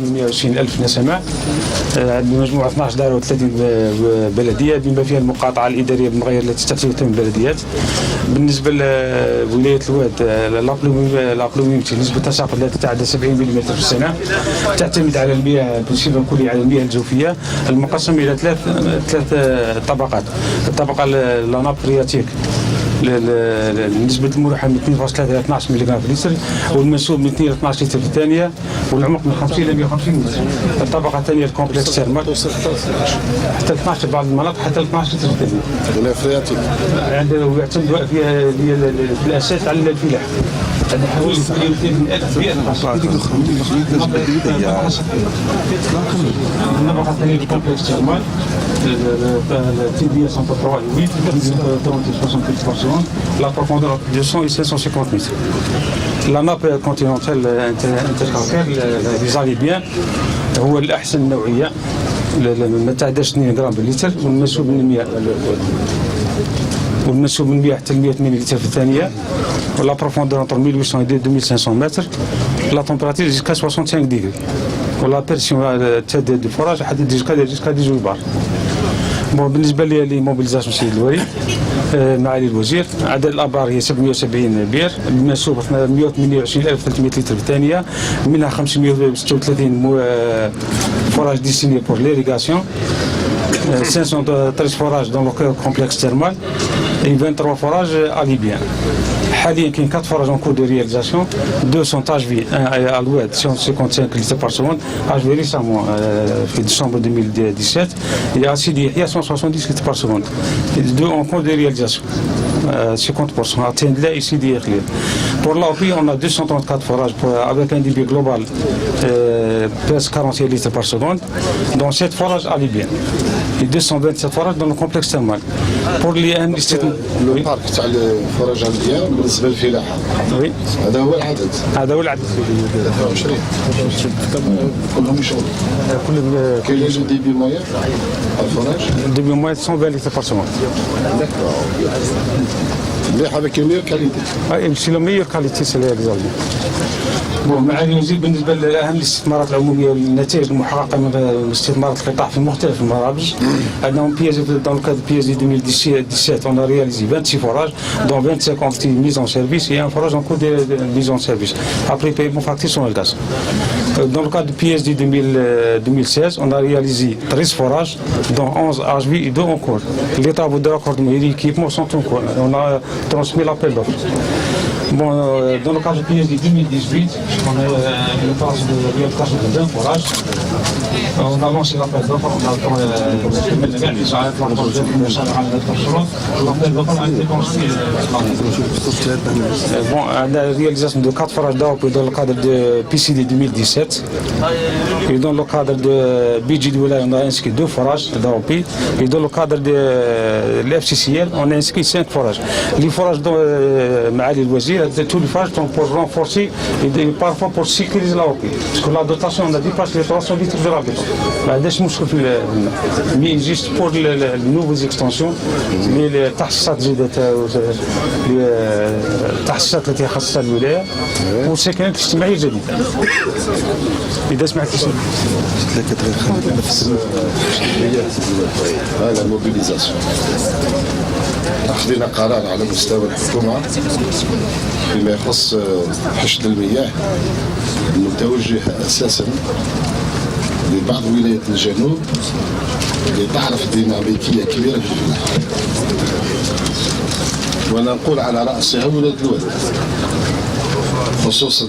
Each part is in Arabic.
820,000 نسمة. عندنا مجموعة 12 دار و30 بلدية بما فيها المقاطعة الإدارية بالمغير التي تحتوي 8 بلديات. بالنسبة لولاية الواد الأقلوميمتي نسبة تساقط لا تتعدى 70 ملم في السنة. تعتمد على المياه بشكل كلي على المياه الجوفية المقسم إلى ثلاث طبقات. الطبقة لاناب فرياتيك نسبة الملوحة من 2.3 إلى 12 ملغ في اللتر، والمنسوب من 2 إلى 12 لتر في الثانية، والعمق من 50 إلى 150 متر. الطبقة الثانية الكومبلكس تيرمال حتى 12 بعض المناطق حتى 12 لتر في الثانية. الفرياتيك ويعتمد في الأساس على الفلاح. هذا حوالي 200,000 بيئة الطبقة الثانية الكومبلكس تيرمال TDS entre 3 et 8, 68%, la profondeur 200 et 550 mètres. La nappe continentale intercalcaire les bien هو الأحسن نوعية ما تعداش 2 غرام باللتر، والمنسوب من المياه حتى 180 لتر في الثانية، ولا بروفوندور entre 1800 et 2500 mètres, la température jusqu'à 65 degrés, ولا بريسيون تاع دو فوراج حتى jusqu'à 18 بار. بالنسبة لموبيليزاسيون السيد الوالي معالي الوزير، عدد الابار هي 770 بير، المنسوب 128,300 لتر في الثانية، منها 536 فوراج ديستيني بور ليريغاسيون، 513 فوراج دون لو كومبلكس تيرمال et 23 forages à Libyen. حاليا كاين 4 forages en cours de réalisation, 2 sont HV, un à l'ouest 55 litres par seconde, HV récemment في décembre 2017, et à Sidi Yahya 170 litres par seconde. 2 en cours de réalisation. 50% atteint là ici d'hier. Pour l'AOP, on a 234 forages avec un débit global presque 40 litres par seconde, dont 7 forages à Libyen et 227 forages dans le complexe thermal. Pour les le parc تاع الفراج على ليبيان بالنسبه للفلاحه هذا هو العدد 23 كلهم يشغلوا كاين لازم ديبي مويان الفراج ديبي مويان 120 litres par seconde. مليح avec une meilleure qualité. C'est la meilleure qualité c'est l'examen. معالي الوزير بالنسبه لاهم الاستثمارات العموميه والنتائج المحققه من استثمارات القطاع في مختلف المرابج، عندهم بيزي dans le cadre PSI 2017 on a réalisé 26 forages dont 25 ont été mis en service et un forage en cours de mise en service après paiement facture sur le gaz. Dans le cadre du PSD 2016 on a réalisé 13 forages dont 11 HV et 2 en cours. Les travaux de raccordement et d'équipement sont en cours. On a transmis l'appel d'offres. Bon, dans le cadre du PSD 2018, on a une phase de réalisation de 20 forages. On a lancé l'appel d'offres, on a bon, la réalisation de 4 forages d'AOP dans le cadre de PCD 2017. Et dans le cadre de BG Doula, on a inscrit 2 forages d'AOP. Et dans le cadre de l'FCCL, on a inscrit 5 forages. Les forages dont Maali Louazir, tous les forages sont pour renforcer et parfois pour sécuriser l'AOP. Parce que la dotation, on a dépassé les 300 litres de la béton. Mais juste pour les nouvelles extensions mais التحسيسات زيدت التحسيسات التي خصصها الولايه والسكنات الاجتماعيه الجديده. اذا سمعت هذا موبيليزاسيون أخذنا قرار على مستوى الحكومة فيما يخص حشد المياه المتوجه أساسا لبعض ولايات الجنوب اللي تعرف ديناميكية كبيرة في الفلاحة، وأنا نقول على رأسها ولاية الواد خصوصا.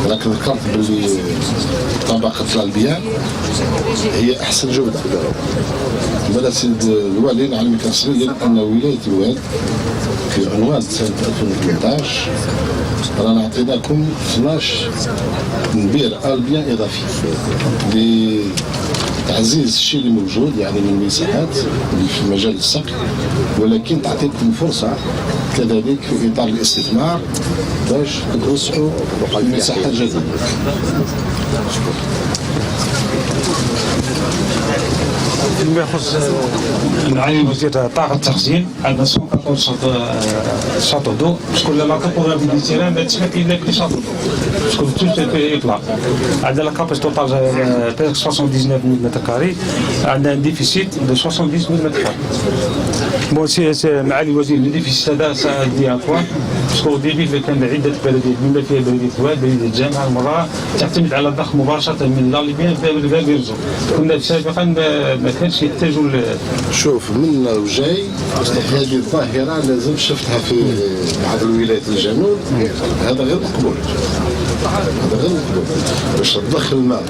راك ذكرت باللي طبقة الألبيان هي أحسن جودة. بلا سيد الوالي نعلمك رسميا أن ولاية الواد في عنوان سنة 2018 رانا عطيناكم 12 بئر ألبيان إضافي لتعزيز الشيء اللي موجود يعني من المساحات اللي في مجال السقي، ولكن تعطيكم فرصة كذلك في اطار الاستثمار باش نوسعوا المساحه الجديده. فيما يخص معالي الوزير طاقة التخزين عندنا 114 شاطو دو شكون لا كابابيليتي ما تسمح الا بلي شاطو دو شكون توت اطلاق عندنا لا كاباس توتال بريسك 79 متر كاري عندنا ان ديفيسيت دو 70 متر كاري. بون سي معالي الوزير لو ديفيسيت هذا سادي اتوا باسكو الديبي كان عده بلديات بما فيها بلديه الواد بلديه الجامعه المراه تعتمد على الضخ مباشره من لا ليبيان في الريزو. كنا سابقا ما كانش يحتاجوا شوف من وجاي هذه الظاهره لازم شفتها في بعض الولايات الجنوب، هذا غير مقبول. هذا غير مقبول باش تضخ الماء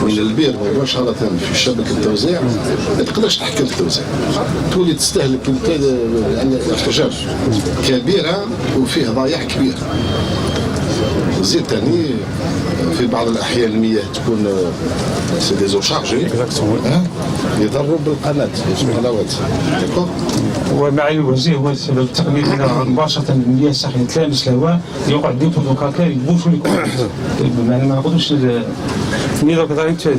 من البير مباشره في شبكه التوزيع ما تقدرش تحكم التوزيع، تولي تستهلك يعني احتجاج كبيره وفيه ضياع كبير. زيد ثاني في بعض الاحيان المياه تكون سي دي زو شارجي يضروا بالقناه القنوات. ومعالي الوزير هو السبب التقني مباشره المياه الساخنه تلامس الهواء يوقع ديبو دو كالكار يبوشوا لي يعني ما نقدروش نقدروا كذلك.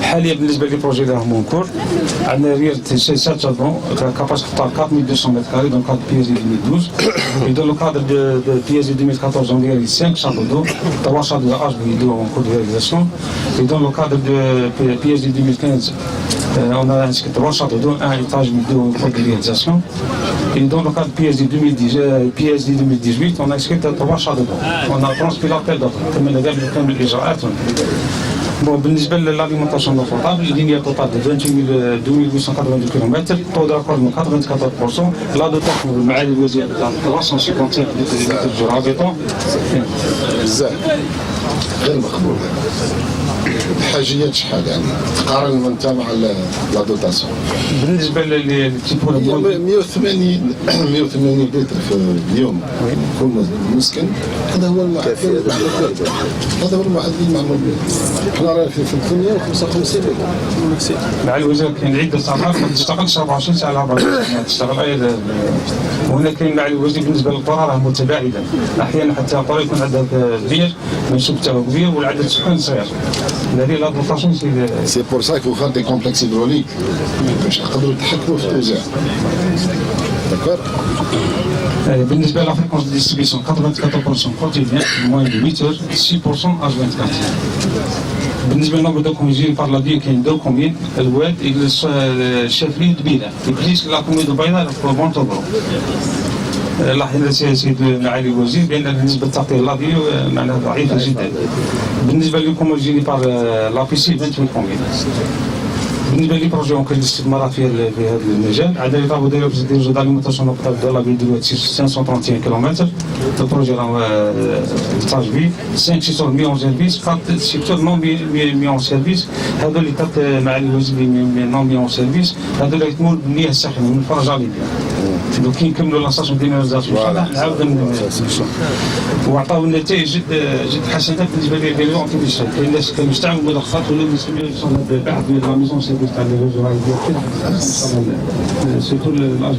حاليا بالنسبه للبروجي اللي راهم اونكور عندنا ريال سي ساتشادون كاباس تاع 4200 متر كاري دونك كادر بيزي 2012 et dans le cadre de PSI 2014 on réalise 5 châteaux d'eau, 3 châteaux d'âge d'eau en cours de réalisation et dans le cadre de PSI 2015 on a inscrit 3 châteaux d'eau, 1 étage d'eau en cours de réalisation et dans le cadre de PSI 2018 on a inscrit 3 châteaux d'eau. On a transmis l'appel d'offres comme on a قبل الإجراءات. Bon, بالنسبة للاليمونتاسيون دو بوتابل لينيا توتال دو 2882 كيلومتر طو داكورد 94%. لا دوتاسيون معالي الوزير 355 لتر جو رابطون بزاف غير مقبول. الحاجيات شحال يعني تقارن انت مع لا دوتاسيون؟ بالنسبه للتيبول 180 لتر في اليوم كل مسكن. هذا هو المعدل، هذا هو المعدل المعمول به. احنا رانا في 355 لتر. مع الوزير كاين عده ساعات ما تشتغلش 24 ساعه 24 ساعه تشتغل ايضا. وهنا كاين مع الوزير بالنسبه للقرى راه متباعدا، احيانا حتى القرى يكون عندها كبير منسوب تاعو كبير والعدد السكان صغير. C'est pour ça qu'il faut faire des complexes hydrauliques باش نقدروا نتحكموا في التوزيع. D'accord. بالنسبه لافريكونس دي ديستريبيسيون 94% quotidien moins de 8 heures 6% H24. بالنسبه للنمبر دو كوميون بار لا دي كاين دو كوميون الواد الشافري دبيله بليس لا كوميون دو باينه في بونتوبرو. لاحظنا سيد معالي الوزير بان بالنسبه للتغطيه اللافيو معناها ضعيفه جدا. بالنسبه لكم جيني بار لابيسي 28 كوميون. بالنسبه لي بروجي كاين الاستثمارات في هذا المجال عندنا لي طابو ديالو دي جو داليمونتاسيون دو لا فيل دو 531 كيلومتر. البروجي راه ستاج بي 5 سيكتور مي اون سيرفيس 4 سيكتور نون مي اون سيرفيس. هذو اللي تات معالي الوزير نون مي اون سيرفيس هذو اللي يتموا بالمياه الساخنه من فرج ليبيا. دونك كي نكملوا لاصاسيون ديناليزاسيون نعاود وعطاو النتائج جد حسنه بالنسبه لي اونتيبيشن. كاين الناس كانوا يستعملوا مضخات ولا يستعملوا بعض من لا ميزون سيرفيس تاع لي ريزو ديال سيرتو لاج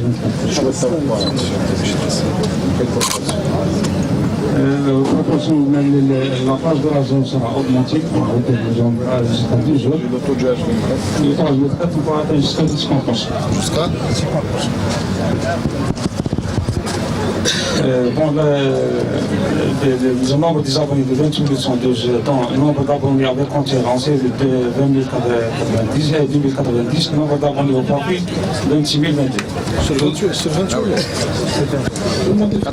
24. proportion la phase de la zone sera augmentée avec une zone jusqu'à 12 heures. Le taux de traite pourra atteindre jusqu'à 10%. Jusqu'à 10%. Bon, le nombre des abonnés de 28 202 dans le nombre d'abonnés avec compte lancé de 20 090 et 2090, le nombre d'abonnés au profit 26 022. Sur 28, sur 28 90%.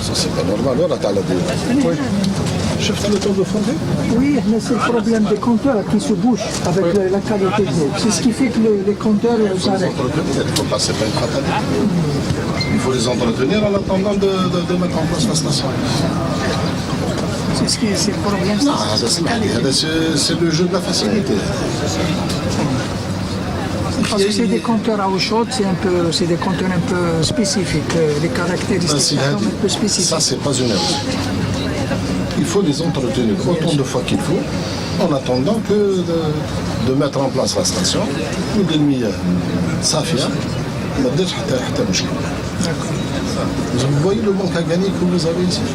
Ça c'est pas normal, on a t'as la oui. شفت le taux de fondé? Oui, mais c'est le problème des compteurs qui se bouchent avec la qualité de l'eau. C'est ce qui fait que les compteurs s'arrêtent. C'est pas une fatalité. Il faut les entretenir en attendant de mettre en place la station. C'est le problème. C'est le jeu de la facilité. Parce que c'est des compteurs à eau chaude, c'est des compteurs un peu spécifiques, les caractéristiques sont un peu spécifiques. Ça, c'est pas une erreur. Il faut les entretenir autant de fois qu'il faut, en attendant que de mettre en place la station. Safia, ما درتش حتى مشكل. Vous voyez le manque à gagner que vous avez ici.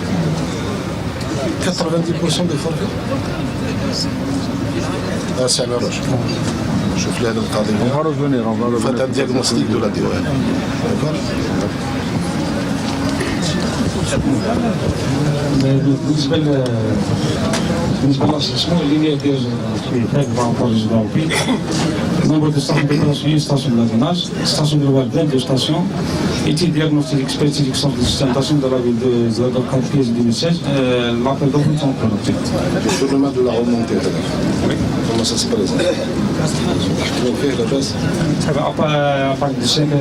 90% des forfaits. C'est un horloge. شوف لي هذا القضيه. فات un diagnostic de la DOL. D'accord. بالنسبه للاستثمار اللي ديال الانتاج بارابور للجنوبي nombre de stations de station de lavinage, station de lavage de station, étude diagnostique spécifique centre de sustentation de la ville de Campie 2016, l'appel d'offres sont présentés. Le phénomène de la remontée, comment ça se présente? On fait la base. À part du chêne,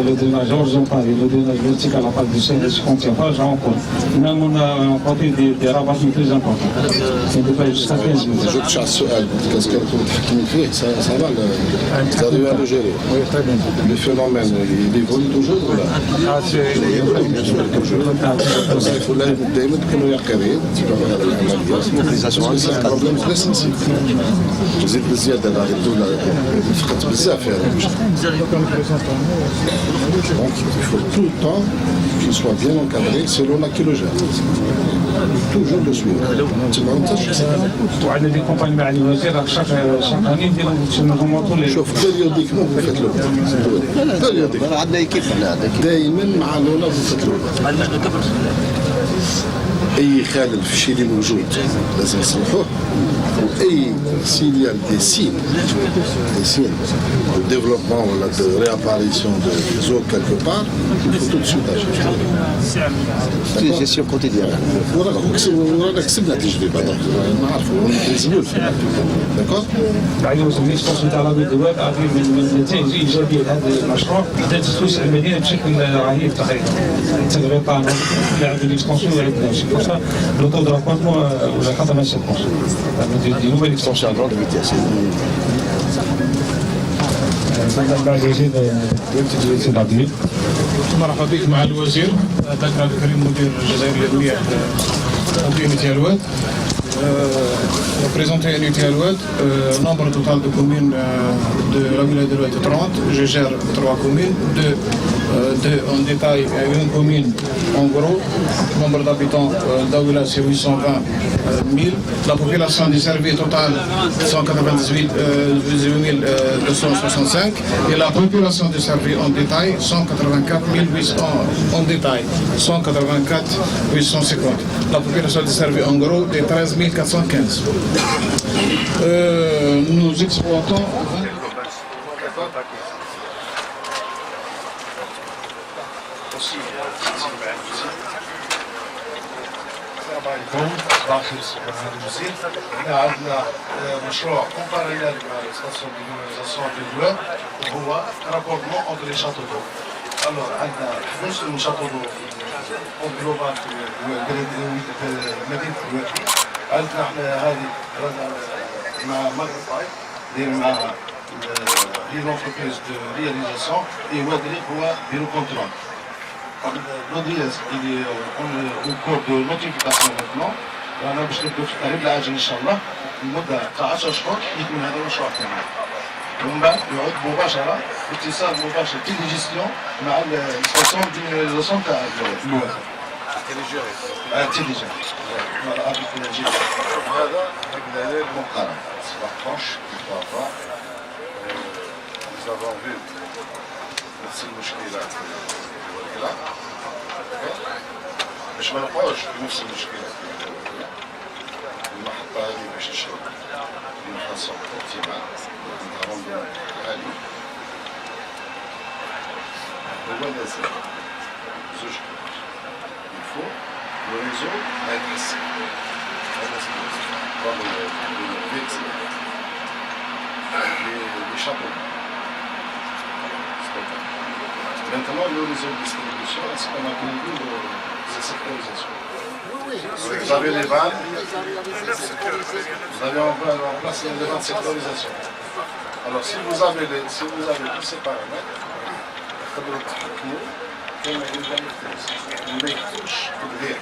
le drainage horizontal et le drainage vertical, à part du chêne, je ne contient pas, j'en compte. Même on a rencontré des rabattements très importants. C'est des pailles jusqu'à 15 minutes. Je te chasse السؤال qu'est-ce qu'elle peut تحكمي ça va vous arrivez à le gérer. Le phénomène il évolue toujours ولا il faut دائما تكونوا يقظين تبعوا هذا العمل c'est un problème très sensible. زيد بزياده لا الدوله فقط بزاف في هذا المشكل. Donc il faut tout le temps qu'il soit bien encadré selon la kilogène. Toujours le suivre. وعندنا دي كومباني مع الوزير شاك اني نديروا نغمطوا لي شوف بيريوديكمون vous faites le point. بيريوديكمون عندنا ايكيب دائما مع لولا vous faites le point. اي خلل في الشيء اللي موجود لازم نصلحوه واي سينيال دي سين de développement ou de réapparition de eaux quelque part il faut tout de suite agir. C'est une gestion quotidienne. ورانا كسبنا تجربه نعرفوا ونلزموا الفهم. داكور. بعد الاكسبونسيون تاع لا دوات عطي من النتائج الايجابيه لهذا المشروع بدات توسع المدينه بشكل رهيب تقريبا. تغريطان لاعب الاكسبونسيون لاعب الشيء le taux de raccordement ou la 87%. Des nouvelles extensions à grande vitesse. مرحبا بك مع الوزير ذكر الكريم مدير الجزائر اليومية unité Alouette. Présenter unité Alouette, nombre total de communes de la ville d'Alouette 30, je gère 3 communes, 2 en détail, une commune en gros, nombre d'habitants d'Aouila c'est 820 000, la population desservie totale 198 265 et la population desservie en détail 184 800 en détail, 184 850. La population desservie en gros est 13 415. Nous exploitons عندنا مشروع كومباريال مع ستاسيون دو فيزاسيون دو دوار وهو راكوردمون اونتر لي شاتو دو. الوغ عندنا 11 شاتو دو اونغلوبال في مدينه الوادي. عندنا احنا هذه مع ماغريفاي داير معاها لي لونتربريز دو رياليزاسيون اي وادريق هو بيرو كونترول. L'ODS il est au cours de notification maintenant. رانا باش نبداو في القريب العاجل ان شاء الله لمده تاع 10 شهور يكمل هذا المشروع تاعنا. ومن بعد يعود مباشره اتصال مباشر تيليجيستيون مع الستاسيون دو رياليزاسيون تاع الواد. انتيليجنت. هذا هكذا المقارنه. صباح فرانش طافا. nous avons vu نفس المشكلات كذا. باش ما نبقاوش بنفس المشكلات. المحطة هذه باش تشرب بمحصن الاجتماع الرمل العالي هو لازم زوج حاجات الفو والريزو هيتحسن هذا اسمه الفيكس لي شابو maintenant le réseau de distribution c'est ce qu'on appelle la sectorisation. Vous avez les vannes, vous avez en place les vannes de sectorisation. Alors si vous avez tous ces paramètres, vous ما يكتبش تبذير.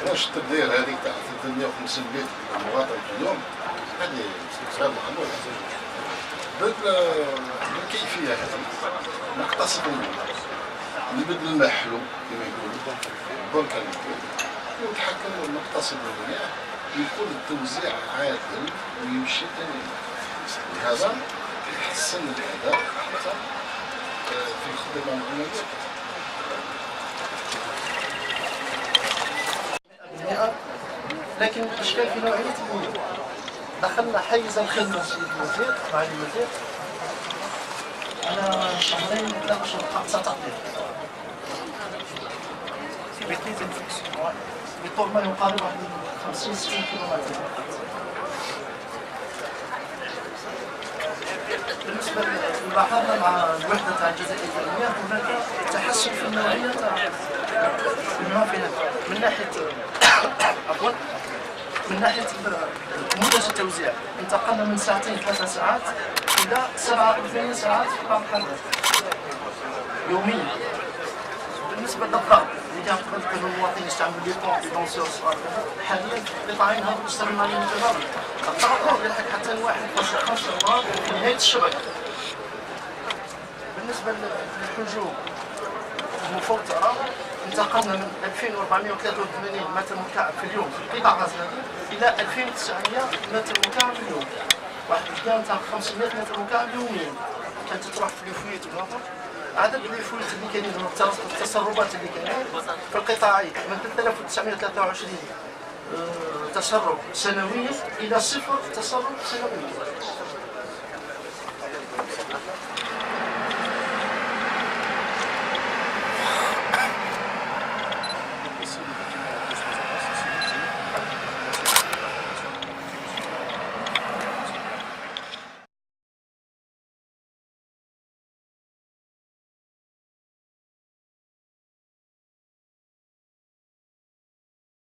علاش التبذير هذيك تاع 350 متر للمواطن في اليوم هذه غير محلول. بالكيفيه هذه نقتصدوا نبدلوا المحلو كما يقولوا بركان ونتحكموا ونقتصدوا المياه يكون التوزيع عادل ويمشي تاني هذا يحسن الاداء حتى في الخدمه العموميه. لكن الاشكال في نوعيه المياه. دخلنا حيز الخدمه سيدي الوزير معالي الوزير على شهرين 3 اشهر اقصى تقدير بطول ما يقارب 50 60 كيلومتر. بالنسبه لاحظنا مع الوحده تاع الجزائر الجزائريه هناك تحسن في النوعيه تاع المنافذه من ناحيه عفوا من ناحيه مدة التوزيع انتقلنا من ساعتين 3 ساعات الى 7 ساعات في بعض الحالات يوميا. بالنسبه للضغط اللي كان قبل كانوا المواطنين يستعملوا لي بومب لي دونسور صغار حاليا القطاعين هذو يستعملوا عليهم التجارب. الضغط يلحق حتى الواحد 15 مرة في نهايه الشبكه. بالنسبه للحجوم المفوتره انتقلنا من 2483 متر مكعب في اليوم في قطاع غزنوي الى 2900 متر مكعب في اليوم. واحد الكام تاع 500 متر مكعب يوميا كانت تروح في الفويت والنظر. عدد الفويت اللي كاينين التسربات اللي كاينين في القطاعين من 3923 تسرب سنويا الى 0 تسرب سنويا.